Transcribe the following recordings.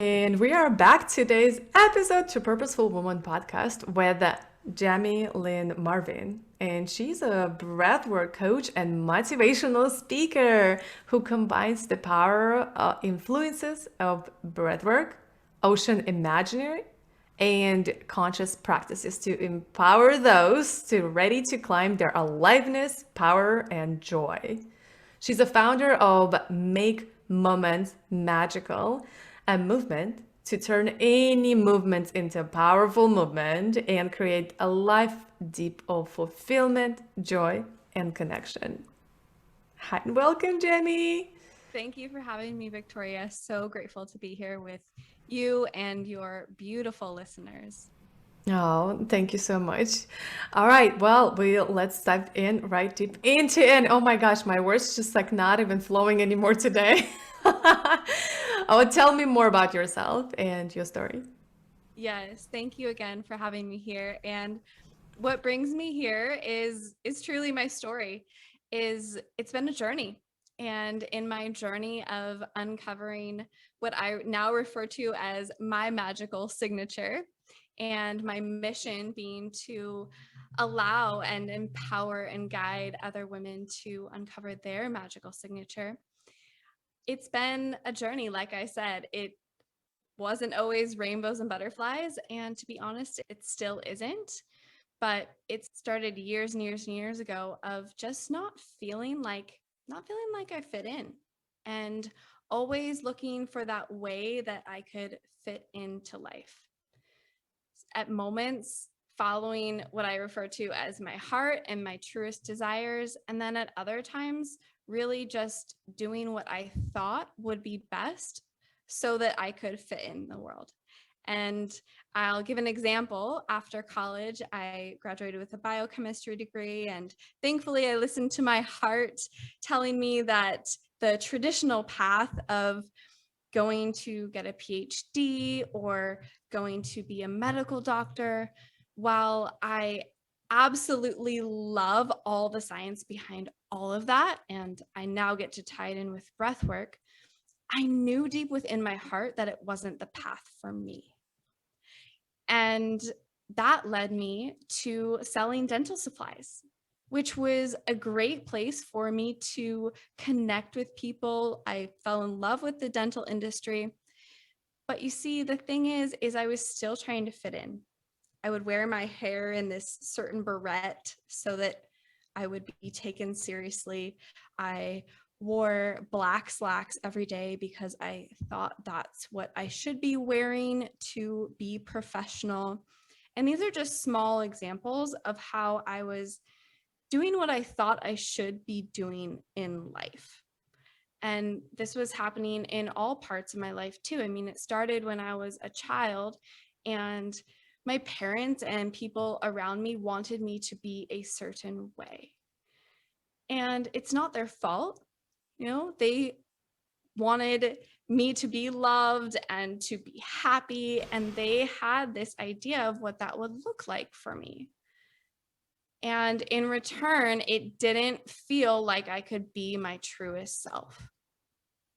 And we are back today's episode to Purposeful Woman podcast with Jamie Lynn Marvin. And she's a breathwork coach and motivational speaker who combines the power influences of breathwork, ocean imagery, and conscious practices to empower those to ready to climb their aliveness, power, and joy. She's a founder of Make Moments Magical, a movement to turn any movement into a powerful movement and create a life deep of fulfillment, joy, and connection. Hi and welcome, Jenny. Thank you for having me, Viktoriia. So grateful to be here with you and your beautiful listeners. Oh, thank you so much. All right, well, let's dive in right deep into it. And oh my gosh, my words just like not even flowing anymore today. Oh, tell me more about yourself and your story. Yes, thank you again for having me here. And what brings me here is truly my story. It's been a journey. And in my journey of uncovering what I now refer to as my magical signature, and my mission being to allow and empower and guide other women to uncover their magical signature. It's been a journey, like I said. It wasn't always rainbows and butterflies, and to be honest, it still isn't. But it started years and years and years ago of just not feeling like I fit in, and always looking for that way that I could fit into life. At moments following what I refer to as my heart and my truest desires, and then at other times really just doing what I thought would be best so that I could fit in the world. And I'll give an example. After college, I graduated with a biochemistry degree, and thankfully, I listened to my heart telling me that the traditional path of going to get a PhD or going to be a medical doctor, while I absolutely love all the science behind all of that, and I now get to tie it in with breath work, I knew deep within my heart that it wasn't the path for me. And that led me to selling dental supplies, which was a great place for me to connect with people. I fell in love with the dental industry. But you see, the thing is I was still trying to fit in. I would wear my hair in this certain barrette so that I would be taken seriously. I wore black slacks every day because I thought that's what I should be wearing to be professional. And these are just small examples of how I was doing what I thought I should be doing in life. And this was happening in all parts of my life too. I mean, it started when I was a child, and my parents and people around me wanted me to be a certain way. And it's not their fault. They wanted me to be loved and to be happy. And they had this idea of what that would look like for me. And in return, it didn't feel like I could be my truest self.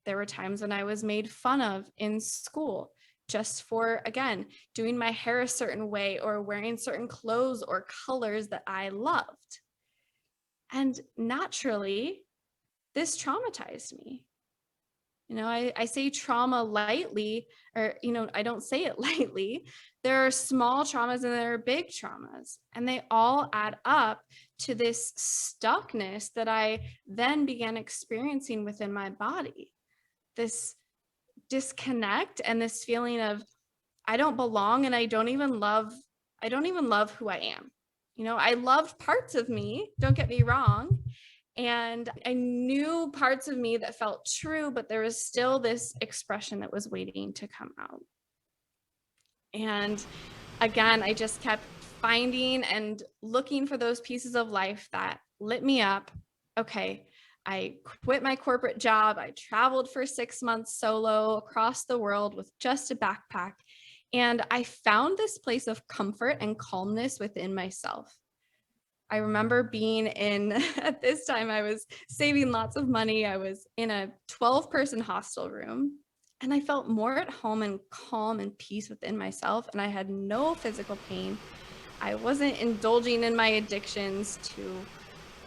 There were times when I was made fun of in school just for, again, doing my hair a certain way or wearing certain clothes or colors that I loved. And naturally, this traumatized me. I say trauma lightly, or, I don't say it lightly. There are small traumas and there are big traumas, and they all add up to this stuckness that I then began experiencing within my body. This disconnect and this feeling of I don't belong, and I don't even love who I am. I loved parts of me, don't get me wrong, and I knew parts of me that felt true, but there was still this expression that was waiting to come out. And again, I just kept finding and looking for those pieces of life that lit me up. Okay, I quit my corporate job. I traveled for 6 months solo across the world with just a backpack. And I found this place of comfort and calmness within myself. I remember being at this time, I was saving lots of money. I was in a 12-person hostel room. And I felt more at home and calm and peace within myself. And I had no physical pain. I wasn't indulging in my addictions to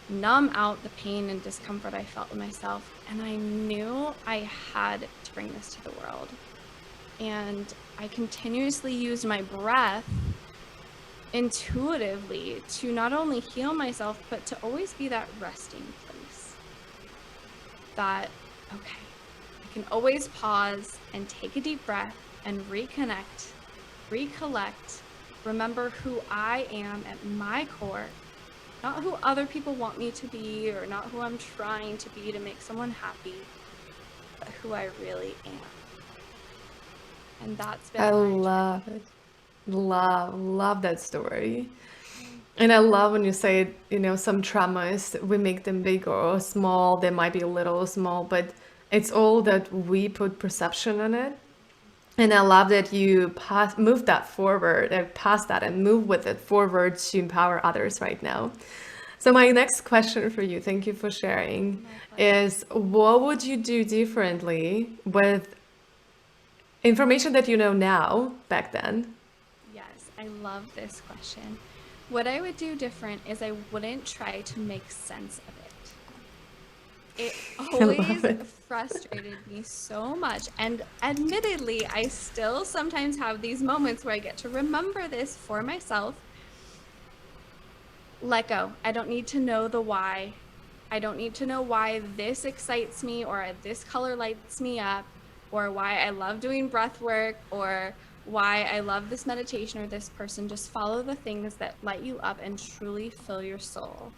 numb out the pain and discomfort I felt in myself. And I knew I had to bring this to the world. And I continuously used my breath intuitively to not only heal myself, but to always be that resting place. That, okay, I can always pause and take a deep breath and reconnect, recollect, remember who I am at my core, not who other people want me to be or not who I'm trying to be to make someone happy, but who I really am. And that's been I my love it. Love that story. And I love when you say, some traumas, we make them big or small. They might be a little small, but it's all that we put perception on it. And I love that you move that forward and pass that and move with it forward to empower others right now. So my next question for you, thank you for sharing, My pleasure. is what would you do differently with information that you know now back then? Yes, I love this question. What I would do different is I wouldn't try to make sense of it. It I love always it. frustrated me so much. And admittedly, I still sometimes have these moments where I get to remember this for myself. Let go. I don't need to know the why. I don't need to know why this excites me or this color lights me up or why I love doing breath work or why I love this meditation or this person. Just follow the things that light you up and truly fill your soul.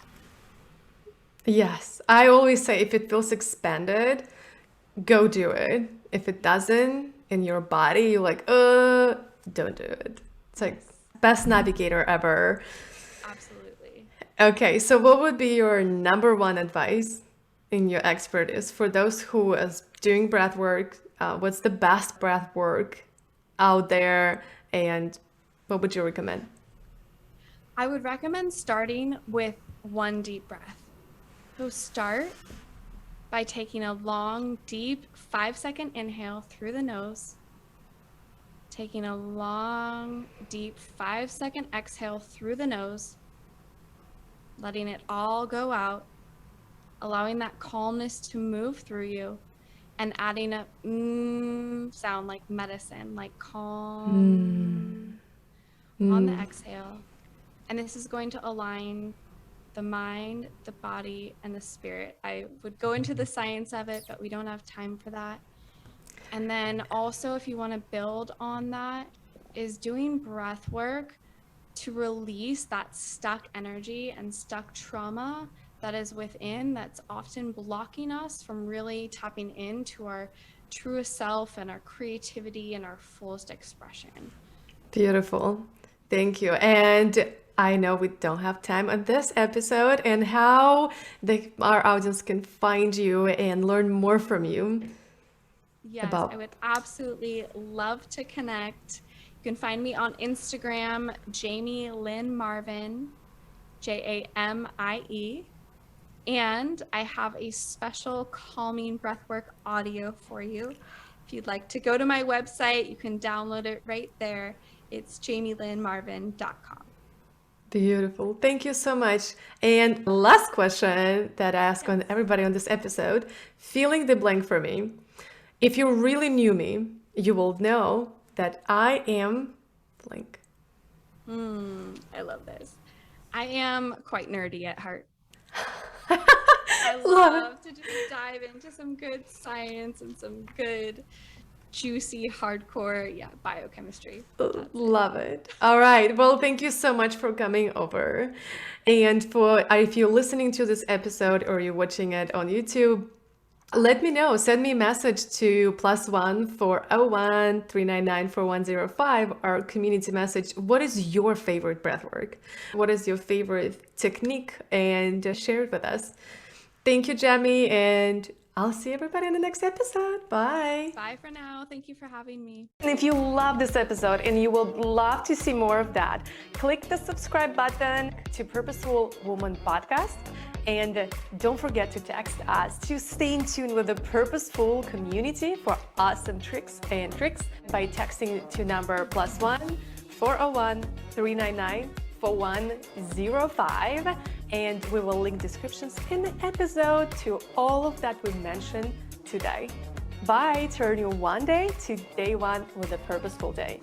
Yes, I always say if it feels expanded, go do it. If it doesn't in your body, you're like, don't do it. It's like Yes, best navigator ever. absolutely. Okay, so what would be your number one advice in your expertise for those who is doing breath work? What's the best breath work out there, and what would you recommend? I would recommend starting with one deep breath. So start by taking a long, deep 5-second inhale through the nose, taking a long, deep 5-second exhale through the nose, letting it all go out, allowing that calmness to move through you, and adding a sound like medicine, like calm on the exhale. And this is going to align the mind, the body, and the spirit. I would go into the science of it, but we don't have time for that. And then also, if you want to build on that, is doing breath work to release that stuck energy and stuck trauma that is within that's often blocking us from really tapping into our truest self and our creativity and our fullest expression. Beautiful. Thank you. And I know we don't have time on this episode and how our audience can find you and learn more from you Yes, I about. would absolutely love to connect. You can find me on Instagram, Jamie Lynn Marvin, Jamie. And I have a special calming breathwork audio for you. If you'd like to go to my website, you can download it right there. It's jamielynnmarvin.com. Beautiful. Thank you so much. And last question that I ask on Yes. everybody on this episode, filling the blank for me. If you really knew me, you will know that I am blank. I love this. I am quite nerdy at heart. I Love it. love to just dive into some good science and some good, juicy, hardcore, biochemistry. That's it. Love it. All right. Well, thank you so much for coming over. And for if you're listening to this episode or you're watching it on YouTube, let me know. Send me a message to +1 401 399 4105, our community message. What is your favorite breathwork? What is your favorite technique? And share it with us. Thank you, Jamie, and I'll see everybody in the next episode. Bye. Bye for now. Thank you for having me. And if you love this episode and you would love to see more of that, click the subscribe button to Purposeful Woman Podcast And don't forget to text us to stay in tune with the Purposeful community for awesome tricks by texting to number +1 401 399 4105. And we will link descriptions in the episode to all of that we mentioned today. Bye. Turn your one day to day one with a purposeful day.